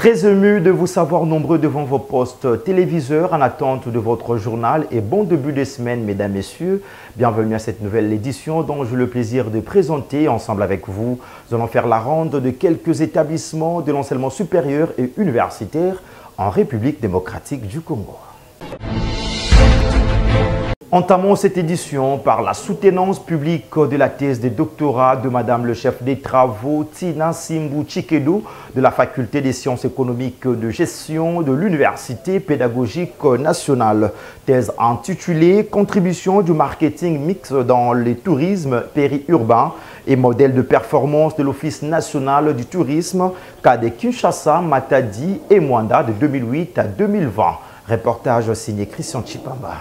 Très ému de vous savoir nombreux devant vos postes téléviseurs en attente de votre journal et bon début de semaine, mesdames, messieurs. Bienvenue à cette nouvelle édition dont j'ai le plaisir de présenter ensemble avec vous. Nous allons faire la ronde de quelques établissements de l'enseignement supérieur et universitaire en République démocratique du Congo. Entamons cette édition par la soutenance publique de la thèse de doctorat de Madame le chef des travaux Tina Simbu Chikedo de la faculté des sciences économiques de gestion de l'Université pédagogique nationale. Thèse intitulée « Contribution du marketing mix dans le tourisme périurbain et modèle de performance de l'Office national du tourisme, cas de Kinshasa, Matadi et Mwanda de 2008 à 2020 ». Reportage signé Christian Chipamba.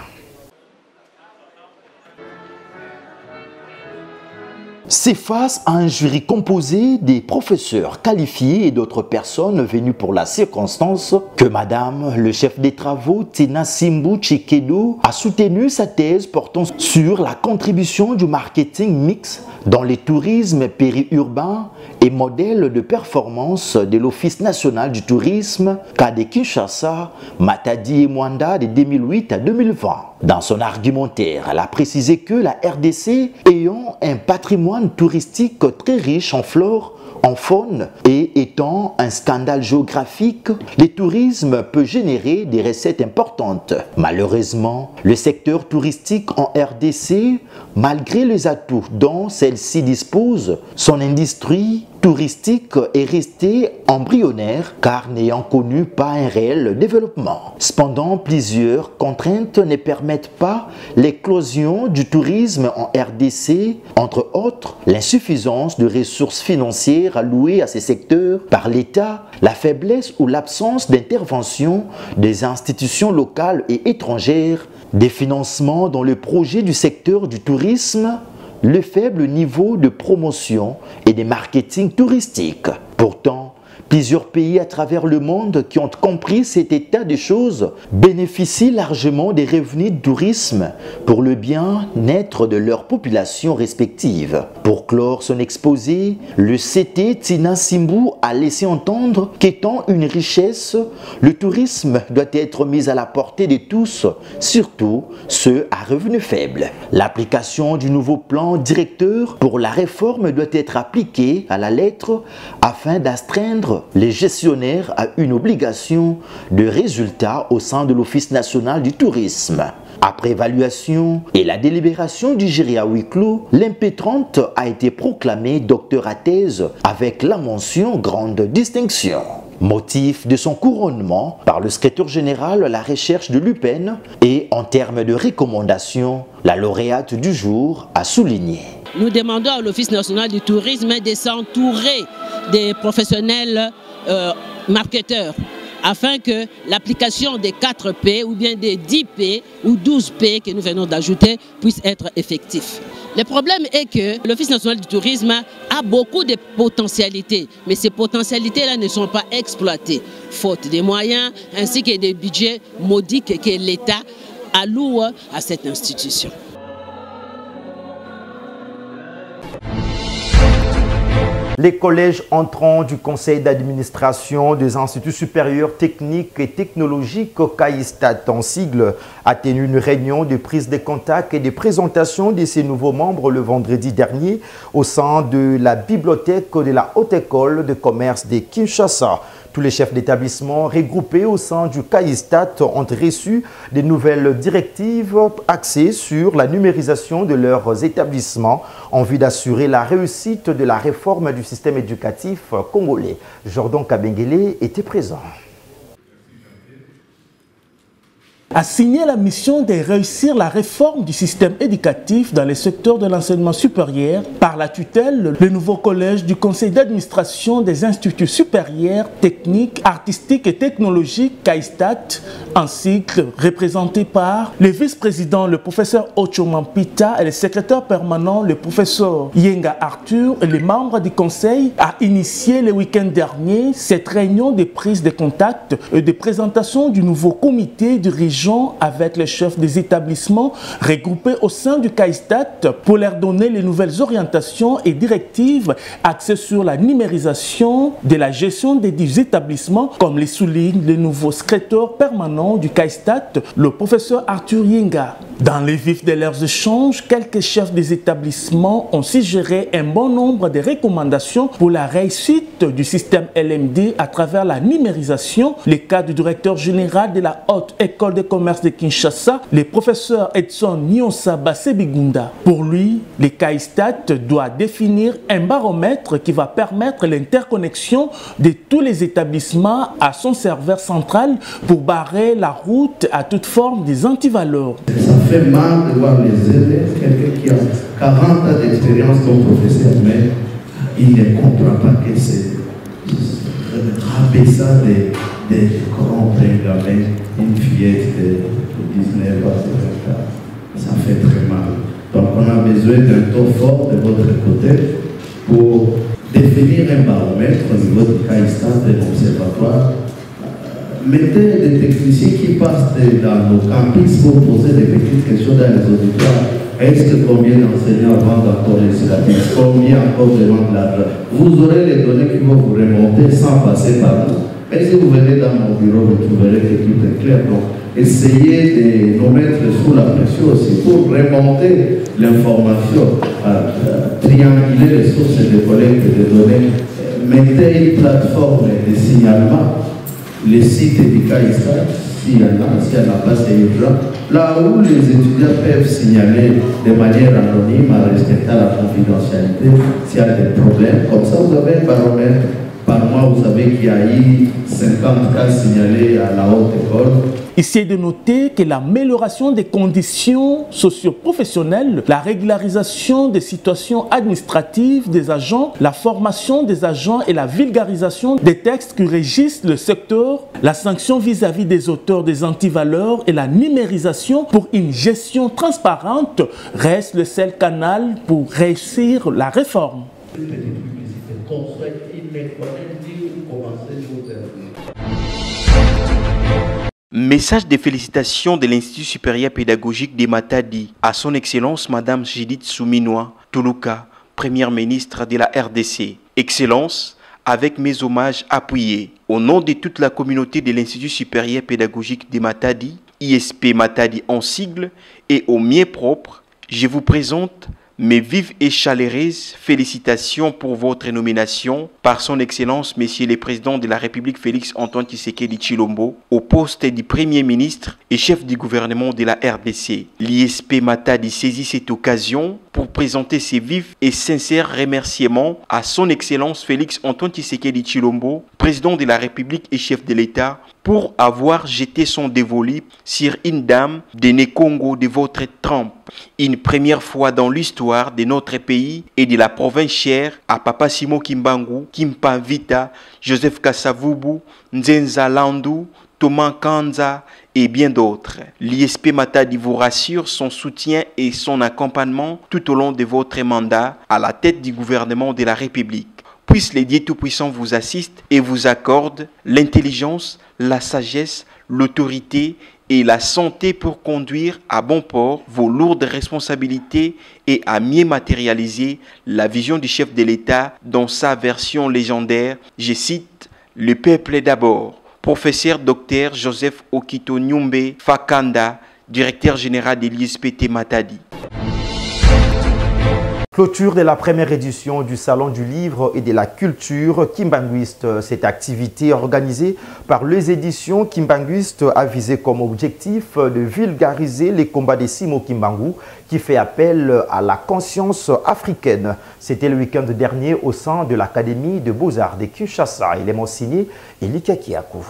C'est face à un jury composé des professeurs qualifiés et d'autres personnes venues pour la circonstance que Madame le chef des travaux Tina Simbu Chikedo a soutenu sa thèse portant sur la contribution du marketing mix dans les tourismes périurbains et modèle de performance de l'Office national du tourisme cas de Kinshasa, Matadi et Mwanda de 2008 à 2020. Dans son argumentaire, elle a précisé que la RDC ayant un patrimoine touristique très riche en flore, en faune et étant un scandale géographique, le tourisme peut générer des recettes importantes. Malheureusement, le secteur touristique en RDC, malgré les atouts dont celle-ci dispose, son industrie touristique est restée embryonnaire car n'ayant connu pas un réel développement. Cependant, plusieurs contraintes ne permettent pas l'éclosion du tourisme en RDC, entre autres l'insuffisance de ressources financières allouées à ces secteurs par l'État, la faiblesse ou l'absence d'intervention des institutions locales et étrangères, des financements dans le projet du secteur du tourisme, le faible niveau de promotion et de marketing touristique. Pourtant, plusieurs pays à travers le monde qui ont compris cet état de choses bénéficient largement des revenus du tourisme pour le bien-être de leurs populations respectives. Pour clore son exposé, le CT Tina Simbu a laissé entendre qu'étant une richesse, le tourisme doit être mis à la portée de tous, surtout ceux à revenus faibles. L'application du nouveau plan directeur pour la réforme doit être appliquée à la lettre afin d'astreindre les gestionnaires à une obligation de résultat au sein de l'Office national du tourisme. Après évaluation et la délibération du jury à huis clos, l'impétrante a été proclamée docteur à thèse avec la mention grande distinction. Motif de son couronnement par le secrétaire général à la recherche de l'UPEN et en termes de recommandation, la lauréate du jour a souligné. Nous demandons à l'Office national du tourisme de s'entourer des professionnels marketeurs afin que l'application des 4 P ou bien des 10 P ou 12 P que nous venons d'ajouter puisse être effectif. Le problème est que l'Office national du tourisme a beaucoup de potentialités, mais ces potentialités-là ne sont pas exploitées, faute des moyens ainsi que des budgets modiques que l'État alloue à cette institution. Les collèges entrants du conseil d'administration des instituts supérieurs techniques et technologiques CAISTAT en sigle a tenu une réunion de prise de contact et de présentation de ses nouveaux membres le vendredi dernier au sein de la bibliothèque de la Haute École de commerce de Kinshasa. Tous les chefs d'établissement regroupés au sein du CAISTAT ont reçu des nouvelles directives axées sur la numérisation de leurs établissements en vue d'assurer la réussite de la réforme du système éducatif congolais. Jordan Kabengele était présent. A signé la mission de réussir la réforme du système éducatif dans les secteurs de l'enseignement supérieur par la tutelle, le nouveau collège du conseil d'administration des instituts supérieurs, techniques, artistiques et technologiques CAISTAT, un cycle représenté par le vice-président, le professeur Ocho Mampita et le secrétaire permanent, le professeur Yenga Arthur et les membres du conseil a initié le week-end dernier cette réunion de prise de contact et de présentation du nouveau comité dirigeant dirigeants avec les chefs des établissements regroupés au sein du CAISTAT pour leur donner les nouvelles orientations et directives axées sur la numérisation de la gestion des dix établissements, comme les souligne le nouveau secrétaire permanent du CAISTAT, le professeur Arthur Yenga. Dans les vifs de leurs échanges, quelques chefs des établissements ont suggéré un bon nombre de recommandations pour la réussite du système LMD à travers la numérisation. Le cas du directeur général de la Haute École de commerce de Kinshasa, le professeur Edson Nyonsa Bassebigunda. Pour lui, le CAISTAT doit définir un baromètre qui va permettre l'interconnexion de tous les établissements à son serveur central pour barrer la route à toute forme des antivaleurs. Ça fait mal de voir les élèves, quelqu'un qui a 40 ans d'expérience comme professeur, mais il ne comprend pas que c'est rabaissant des grands gamins, une fillette de 19 ans, ça fait très mal. Donc on a besoin d'un ton fort de votre côté pour définir un baromètre au niveau du CAISTAT de l'Observatoire. Mettez des techniciens qui passent dans nos campus pour poser des petites questions dans les auditoires. Est-ce que combien d'enseignants vendent encore les syllabus? Combien encore demandent l'argent? Vous aurez les données qui vont vous remonter sans passer par nous. Et si vous venez dans mon bureau, vous trouverez que tout est clair. Donc, essayez de nous mettre sous la pression aussi pour remonter l'information, trianguler les sources de collecte de données. Mettez une plateforme de signalement. Les sites du CAISTAT, s'il y en a pas, c'est urgent. Là où les étudiants peuvent signaler de manière anonyme en respectant la confidentialité s'il y a des problèmes. Comme ça, vous avez un baromètre. Par mois, vous savez qu'il y a eu 50 cas signalés à la haute école. Ici est de noter que l'amélioration des conditions socio-professionnelles, la régularisation des situations administratives des agents, la formation des agents et la vulgarisation des textes qui régissent le secteur, la sanction vis-à-vis des auteurs des antivaleurs et la numérisation pour une gestion transparente restent le seul canal pour réussir la réforme. Message de félicitations de l'Institut supérieur pédagogique de Matadi à son Excellence Madame Judith Souminois Tuluka, Première ministre de la RDC. Excellence, avec mes hommages appuyés, au nom de toute la communauté de l'Institut supérieur pédagogique de Matadi, ISP Matadi en sigle, et au mien propre, je vous présente mes vives et chaleureuses félicitations pour votre nomination par son Excellence Monsieur le Président de la République Félix Antoine Tshisekedi Tshilombo au poste du Premier ministre et chef du gouvernement de la RDC. L'ISP Matadi saisit cette occasion pour présenter ses vifs et sincères remerciements à son Excellence Félix Antoine Tshisekedi Tshilombo, Président de la République et chef de l'État, pour avoir jeté son dévolu sur une dame de Congo de votre trempe. Une première fois dans l'histoire de notre pays et de la province chère à Papa Simo Kimbangu, Kimpa Vita, Joseph Kasavubu, Nzenza Landou, Thomas Kanza et bien d'autres. L'ISP Matadi vous rassure son soutien et son accompagnement tout au long de votre mandat à la tête du gouvernement de la République. Puisse les dieux tout-puissants vous assistent et vous accordent l'intelligence, la sagesse, l'autorité et la santé pour conduire à bon port vos lourdes responsabilités et à mieux matérialiser la vision du chef de l'État dans sa version légendaire. Je cite, « Le peuple d'abord ». Professeur Dr Joseph Okito Nyumbe Fakanda, directeur général de l'ISPT Matadi. Clôture de la première édition du Salon du Livre et de la Culture Kimbanguiste. Cette activité organisée par les éditions Kimbanguiste a visé comme objectif de vulgariser les combats des Simo Kimbangu qui fait appel à la conscience africaine. C'était le week-end dernier au sein de l'Académie de Beaux-Arts de Kinshasa. Il est mentionné Elika Kiakou.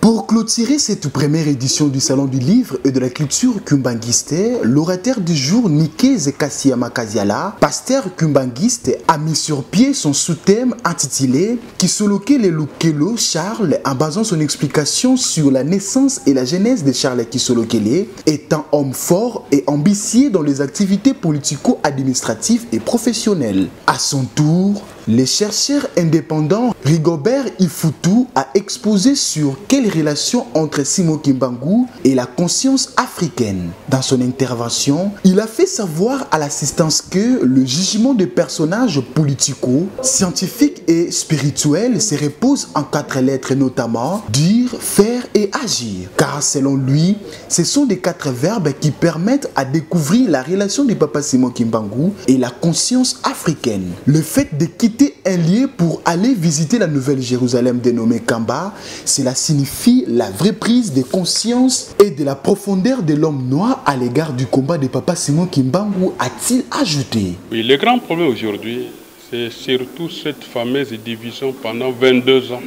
Pour clôturer cette première édition du Salon du Livre et de la Culture Kimbanguiste, l'orateur du jour Nikeze Kasiyama Kaziala, pasteur kimbanguiste, a mis sur pied son sous-thème intitulé Kisolokele Lukelo Charles, en basant son explication sur la naissance et la genèse de Charles Kisolokele, étant homme fort et ambitieux dans les activités politico-administratives et professionnelles. À son tour, Le chercheur indépendant Rigobert Ifutu a exposé sur quelle relation entre Simon Kimbangu et la conscience africaine. Dans son intervention, il a fait savoir à l'assistance que le jugement des personnages politico, scientifiques et spirituels se repose en 4 lettres, notamment dire, faire et agir. Car selon lui, ce sont des 4 verbes qui permettent à découvrir la relation de Papa Simon Kimbangu et la conscience africaine. Le fait de quitter un lieu pour aller visiter la Nouvelle Jérusalem dénommée Kamba, cela signifie la vraie prise de conscience et de la profondeur de l'homme noir à l'égard du combat de Papa Simon Kimbangu, a-t-il ajouté. Oui, le grand problème aujourd'hui, c'est surtout cette fameuse division pendant 22 ans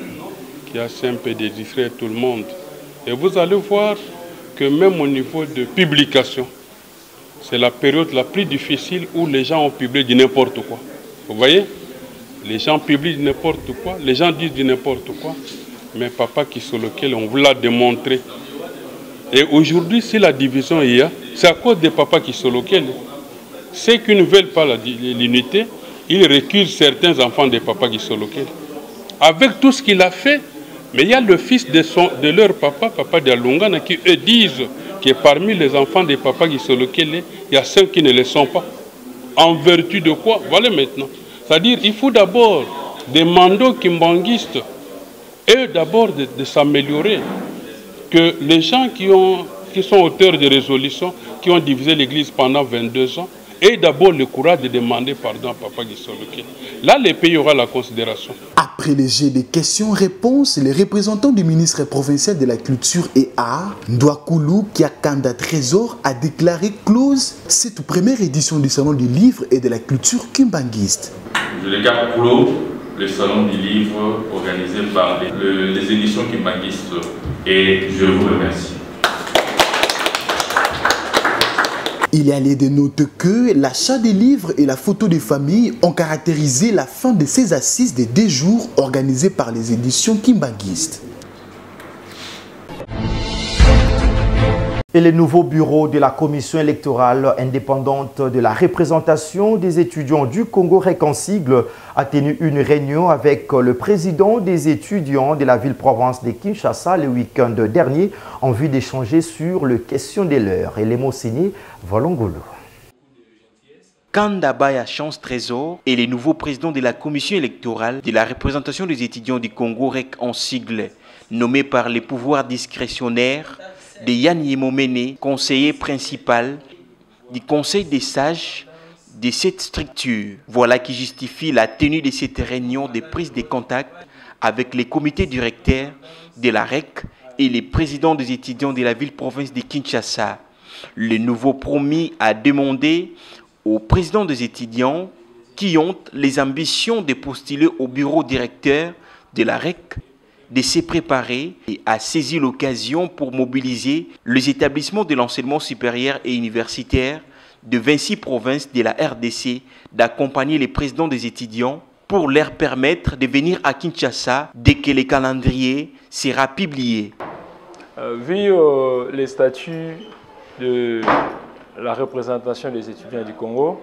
qui a un peu distrait tout le monde. Et vous allez voir que même au niveau de publication, c'est la période la plus difficile où les gens ont publié du n'importe quoi. Vous voyez? Les gens publient du n'importe quoi, les gens disent du n'importe quoi, mais Papa Kisolokel, on vous l'a démontré. Et aujourd'hui, si la division il y a, c'est à cause de Papa Kisolokel. Ceux qui ne veulent pas l'unité, ils récusent certains enfants de Papa Kisolokel. Avec tout ce qu'il a fait, mais il y a le fils de leur papa, Papa Dialungana, qui eux disent que parmi les enfants de Papa Kisolokel, il y a ceux qui ne le sont pas. En vertu de quoi? Voilà maintenant. C'est-à-dire qu'il faut d'abord des mandats kimbanguistes et d'abord de s'améliorer. Que les gens qui sont auteurs de résolutions, qui ont divisé l'Église pendant 22 ans, aient d'abord le courage de demander pardon à Papa Kisolokel. Là, le pays aura la considération. Après le jet de questions-réponses, les représentants du ministre provincial de la Culture et Arts, Ndouakoulou Kiakanda Trésor, a déclaré close cette première édition du Salon du Livre et de la Culture kimbanguiste. Je regarde clos le Salon du Livre organisé par les éditions kimbanguistes et je vous remercie. Il est allé de noter que l'achat des livres et la photo des familles ont caractérisé la fin de ces assises de 2 jours organisées par les éditions kimbanguistes. Et le nouveau bureau de la commission électorale indépendante de la représentation des étudiants du Congo REC-en-sigle a tenu une réunion avec le président des étudiants de la ville-province de Kinshasa le week-end dernier en vue d'échanger sur les questions de l'heure. Et les mots signés Volongolo. Kandabaya Chance Trésor est le nouveau président de la commission électorale de la représentation des étudiants du Congo REC-en-sigle, nommé par les pouvoirs discrétionnaires de Yann Yemomene, conseiller principal du Conseil des sages de cette structure. Voilà qui justifie la tenue de cette réunion de prise de contact avec les comités directeurs de la REC et les présidents des étudiants de la ville-province de Kinshasa. Le nouveau promis a demandé aux présidents des étudiants qui ont les ambitions de postuler au bureau directeur de la REC de se préparer et a saisi l'occasion pour mobiliser les établissements de l'enseignement supérieur et universitaire de 26 provinces de la RDC d'accompagner les présidents des étudiants pour leur permettre de venir à Kinshasa dès que le calendrier sera publié. Vu les statuts de la représentation des étudiants du Congo,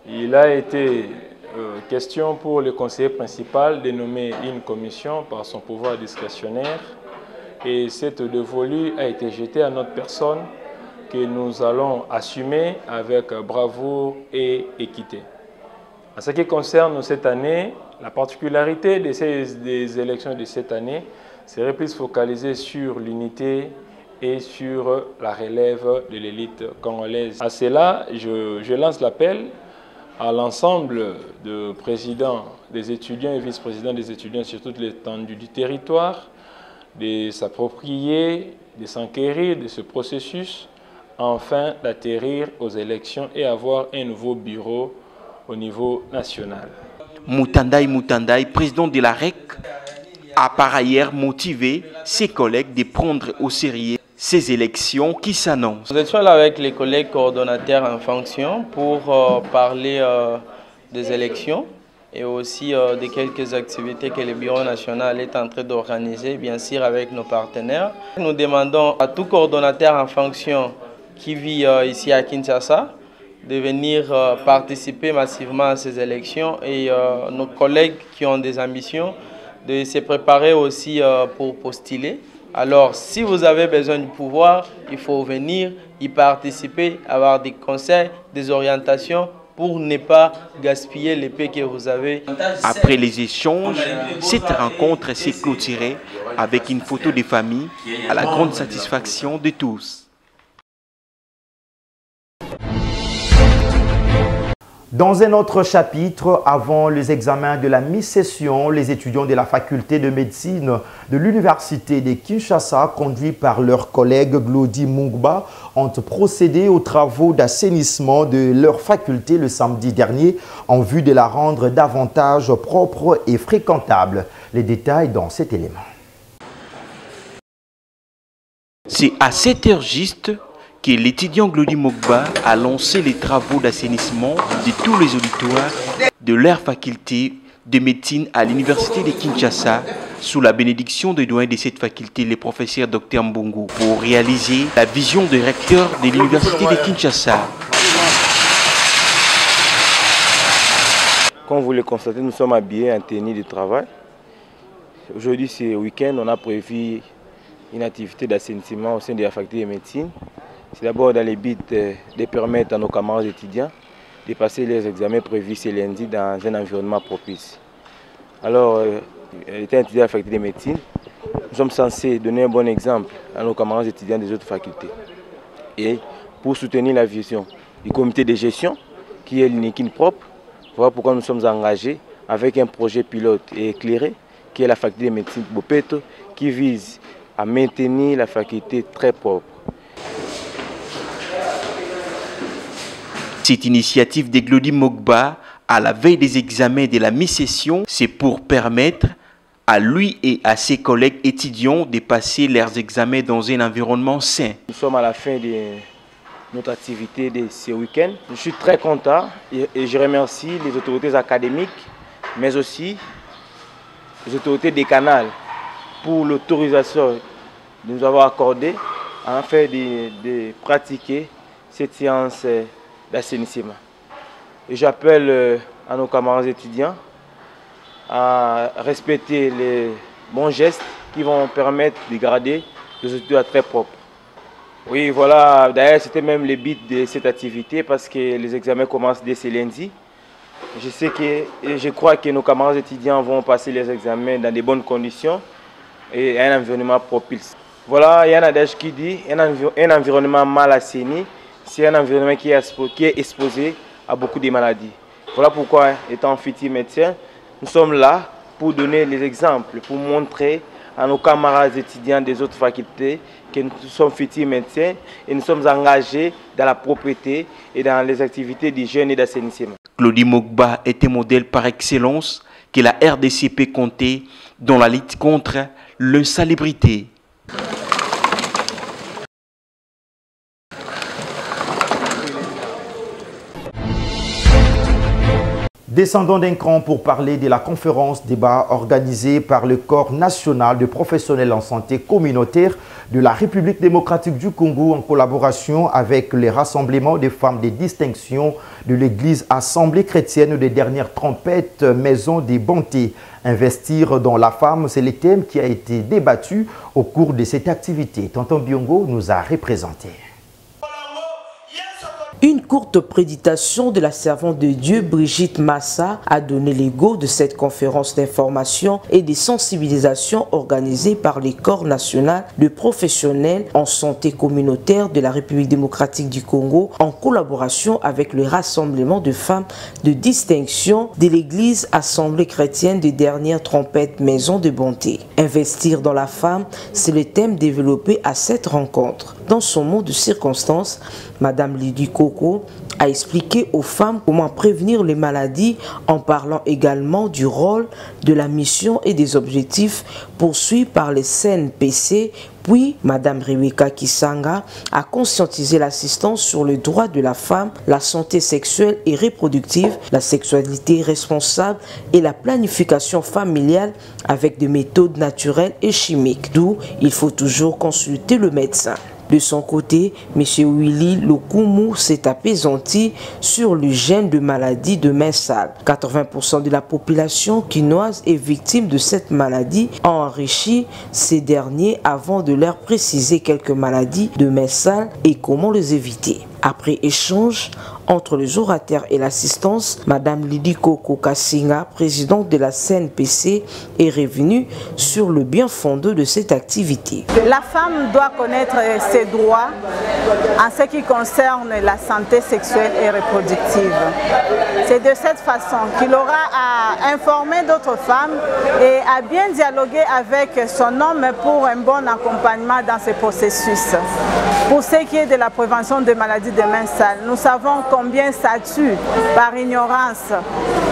il a été question pour le conseiller principal de nommer une commission par son pouvoir discrétionnaire et cette dévolue a été jetée à notre personne que nous allons assumer avec bravoure et équité. En ce qui concerne cette année, la particularité des élections de cette année serait plus focalisée sur l'unité et sur la relève de l'élite congolaise. À cela, je lance l'appel à l'ensemble de présidents des étudiants et vice-présidents des étudiants sur toute l'étendue du territoire, de s'approprier, de s'enquérir de ce processus, afin d'atterrir aux élections et avoir un nouveau bureau au niveau national. Moutandaï, président de la REC, a par ailleurs motivé ses collègues de prendre au sérieux ces élections qui s'annoncent. Nous étions là avec les collègues coordonnateurs en fonction pour parler des élections et aussi de quelques activités que le Bureau national est en train d'organiser, bien sûr avec nos partenaires. Nous demandons à tout coordonnateur en fonction qui vit ici à Kinshasa de venir participer massivement à ces élections et nos collègues qui ont des ambitions de se préparer aussi pour postuler. Alors, si vous avez besoin du pouvoir, il faut venir y participer, avoir des conseils, des orientations pour ne pas gaspiller l'épée que vous avez. Après les échanges, cette rencontre s'est clôturée avec une photo des familles à la grande satisfaction de tous. Dans un autre chapitre, avant les examens de la mi-session, les étudiants de la faculté de médecine de l'université de Kinshasa, conduits par leur collègue Glody Mungba, ont procédé aux travaux d'assainissement de leur faculté le samedi dernier en vue de la rendre davantage propre et fréquentable. Les détails dans cet élément. C'est à 7 heures juste que l'étudiant Glody Mungba a lancé les travaux d'assainissement de tous les auditoires de leur faculté de médecine à l'université de Kinshasa sous la bénédiction des doyens de cette faculté, le professeur Dr Mbungu, pour réaliser la vision du recteur de l'université de Kinshasa. Comme vous le constatez, nous sommes habillés en tenue de travail. Aujourd'hui, c'est week-end, on a prévu une activité d'assainissement au sein de la faculté de médecine. C'est d'abord dans le but de permettre à nos camarades étudiants de passer les examens prévus ce lundi dans un environnement propice. Alors, étant étudiant à la faculté de médecine, nous sommes censés donner un bon exemple à nos camarades étudiants des autres facultés. Et pour soutenir la vision du comité de gestion, qui est l'UNIKIN propre, voilà pourquoi nous sommes engagés avec un projet pilote et éclairé, qui est la faculté de médecine Bopeto, qui vise à maintenir la faculté très propre. Cette initiative de Glody Mungba à la veille des examens de la mi-session, c'est pour permettre à lui et à ses collègues étudiants de passer leurs examens dans un environnement sain. Nous sommes à la fin de notre activité de ce week-end. Je suis très content et je remercie les autorités académiques, mais aussi les autorités des canals pour l'autorisation de nous avoir accordé afin de pratiquer cette séance d'assainissement. Et j'appelle à nos camarades étudiants à respecter les bons gestes qui vont permettre de garder les auditoires très propres. Oui, voilà, d'ailleurs c'était même le but de cette activité parce que les examens commencent dès ce lundi. Je crois que nos camarades étudiants vont passer les examens dans de bonnes conditions et un environnement propice. Voilà, il y a un adage qui dit un environnement mal assaini, c'est un environnement qui est exposé à beaucoup de maladies. Voilà pourquoi, étant futur médecin, nous sommes là pour donner les exemples, pour montrer à nos camarades étudiants des autres facultés que nous sommes futurs médecins et nous sommes engagés dans la propreté et dans les activités d'hygiène et d'assainissement. Glody Mungba est un modèle par excellence que la RDC peut compter dans la lutte contre l'insalubrité. Descendons d'un cran pour parler de la conférence débat organisée par le Corps national de professionnels en santé communautaire de la République démocratique du Congo en collaboration avec les rassemblements des femmes de distinction de l'Église Assemblée chrétienne des dernières trompettes Maison des bontés. Investir dans la femme, c'est le thème qui a été débattu au cours de cette activité. Tonton Biongo nous a représenté. Une courte prédication de la servante de Dieu Brigitte Massa a donné le go de cette conférence d'information et de sensibilisation organisée par le Corps national de professionnels en santé communautaire de la République démocratique du Congo en collaboration avec le rassemblement de femmes de distinction de l'Église Assemblée chrétienne des dernières trompettes Maison de bonté. Investir dans la femme, c'est le thème développé à cette rencontre. Dans son mot de circonstance, Madame Lydie Coco a expliqué aux femmes comment prévenir les maladies en parlant également du rôle, de la mission et des objectifs poursuivis par les CNPC. Puis, Madame Rebecca Kisanga a conscientisé l'assistance sur le droit de la femme, la santé sexuelle et reproductive, la sexualité responsable et la planification familiale avec des méthodes naturelles et chimiques, d'où il faut toujours consulter le médecin. De son côté, M. Willy Lokumu s'est apaisanti sur le gène de maladie de main sale. 80% de la population quinoise est victime de cette maladie, a enrichi ces derniers avant de leur préciser quelques maladies de main sale et comment les éviter. Après échange entre les orateurs et l'assistance, Mme Lidiko Kokasinga, présidente de la CNPC, est revenue sur le bien fondé de cette activité. La femme doit connaître ses droits en ce qui concerne la santé sexuelle et reproductive. C'est de cette façon qu'il aura à informer d'autres femmes et à bien dialoguer avec son homme pour un bon accompagnement dans ce processus. Pour ce qui est de la prévention des maladies de main sale, nous savons combien ça tue par ignorance.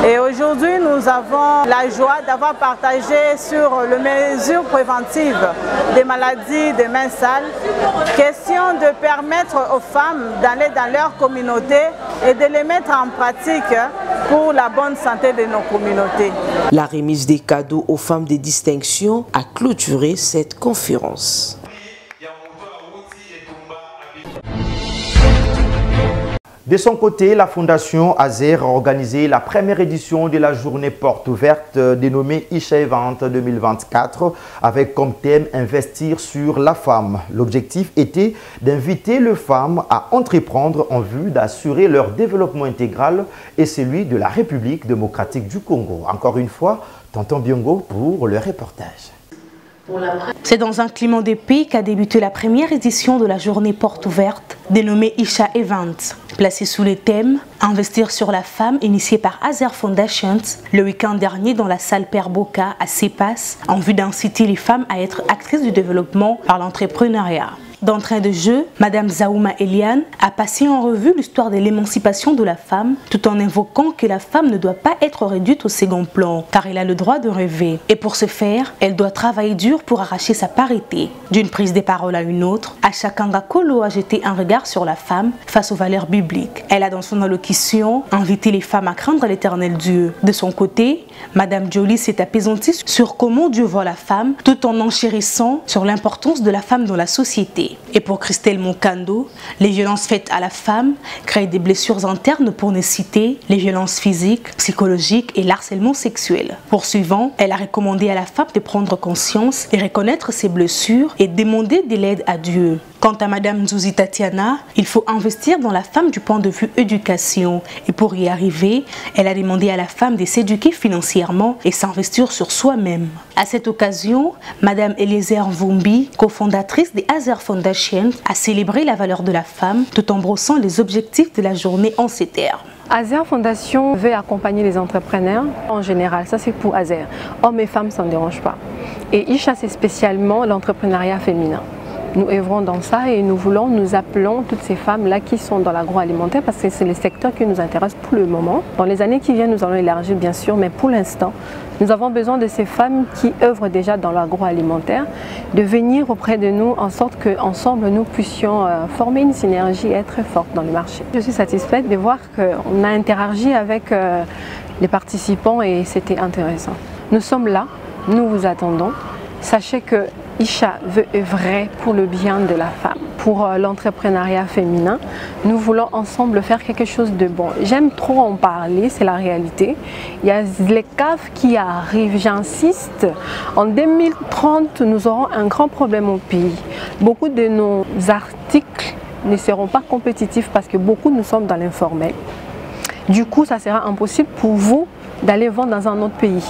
Et aujourd'hui, nous avons la joie d'avoir partagé sur les mesures préventives des maladies de main sale. Question de permettre aux femmes d'aller dans leur communauté et de les mettre en pratique pour la bonne santé de nos communautés. La remise des cadeaux aux femmes de distinction a clôturé cette conférence. De son côté, la Fondation Azer a organisé la première édition de la journée porte ouverte dénommée Isha Event 2024 avec comme thème « Investir sur la femme ». L'objectif était d'inviter les femmes à entreprendre en vue d'assurer leur développement intégral et celui de la République démocratique du Congo. Encore une fois, Tonton Biongo pour le reportage. C'est dans un climat de paix qu'a débuté la première édition de la journée porte ouverte dénommée Isha Event. Placée sous le thème « Investir sur la femme » initié par Azer Foundation le week-end dernier dans la salle Père Boca à CEPAS en vue d'inciter les femmes à être actrices du développement par l'entrepreneuriat. D'entrée de jeu, Mme Zaouma Eliane a passé en revue l'histoire de l'émancipation de la femme tout en invoquant que la femme ne doit pas être réduite au second plan car elle a le droit de rêver. Et pour ce faire, elle doit travailler dur pour arracher sa parité. D'une prise de parole à une autre, Achakanga Kolo a jeté un regard sur la femme face aux valeurs bibliques. Elle a dans son allocution invité les femmes à craindre l'Éternel Dieu. De son côté, Mme Jolie s'est apaisantie sur comment Dieu voit la femme tout en enchérissant sur l'importance de la femme dans la société. Et pour Christelle Moukando, les violences faites à la femme créent des blessures internes pour ne citer les violences physiques, psychologiques et l'harcèlement sexuel. Poursuivant, elle a recommandé à la femme de prendre conscience et reconnaître ses blessures et demander de l'aide à Dieu. Quant à Mme Nzuzi Tatiana, il faut investir dans la femme du point de vue éducation. Et pour y arriver, elle a demandé à la femme de s'éduquer financièrement et s'investir sur soi-même. À cette occasion, Mme Eliezer Mvumbi, cofondatrice des Azer Foundation, a célébré la valeur de la femme tout en brossant les objectifs de la journée en ces termes. Azer Foundation veut accompagner les entrepreneurs en général, ça c'est pour Azer. Hommes et femmes, ça ne dérange pas. Et Isha, c'est spécialement l'entrepreneuriat féminin. Nous œuvrons dans ça et nous appelons toutes ces femmes-là qui sont dans l'agroalimentaire parce que c'est le secteur qui nous intéresse pour le moment. Dans les années qui viennent, nous allons élargir bien sûr, mais pour l'instant, nous avons besoin de ces femmes qui œuvrent déjà dans l'agroalimentaire, de venir auprès de nous en sorte qu'ensemble nous puissions former une synergie et être forte dans le marché. Je suis satisfaite de voir qu'on a interagi avec les participants et c'était intéressant. Nous sommes là, nous vous attendons. Sachez que Isha veut œuvrer pour le bien de la femme, pour l'entrepreneuriat féminin. Nous voulons ensemble faire quelque chose de bon. J'aime trop en parler, c'est la réalité. Il y a les caves qui arrivent, j'insiste. En 2030, nous aurons un grand problème au pays. Beaucoup de nos articles ne seront pas compétitifs parce que beaucoup nous sommes dans l'informel. Du coup, ça sera impossible pour vous d'aller vendre dans un autre pays.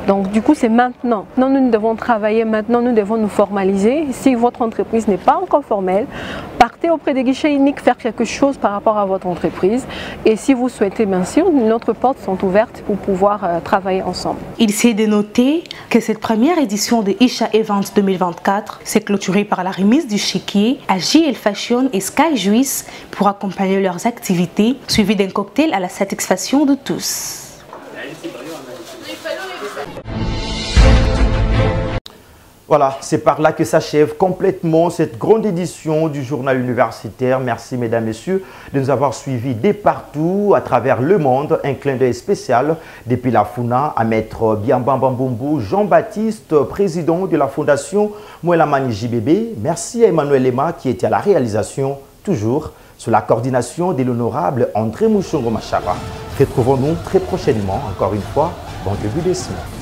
Donc du coup c'est maintenant. Nous devons travailler maintenant, nous devons nous formaliser. Si votre entreprise n'est pas encore formelle, partez auprès des guichets uniques faire quelque chose par rapport à votre entreprise. Et si vous souhaitez bien sûr, notre portes sont ouvertes pour pouvoir travailler ensemble. Il s'est de noter que cette première édition de Isha Event 2024 s'est clôturée par la remise du chéquier à JL Fashion et Sky Juice pour accompagner leurs activités, suivi d'un cocktail à la satisfaction de tous. Voilà, c'est par là que s'achève complètement cette grande édition du journal universitaire. Merci mesdames, messieurs de nous avoir suivis de partout à travers le monde. Un clin d'œil spécial depuis la Funa à Maître Biambambambumbu Jean-Baptiste, président de la Fondation Mouelamani JBB. Merci à Emmanuel Lema qui était à la réalisation, toujours sous la coordination de l'honorable André Mouchongo Machara. Retrouvons-nous très prochainement, encore une fois, bon début de semaine.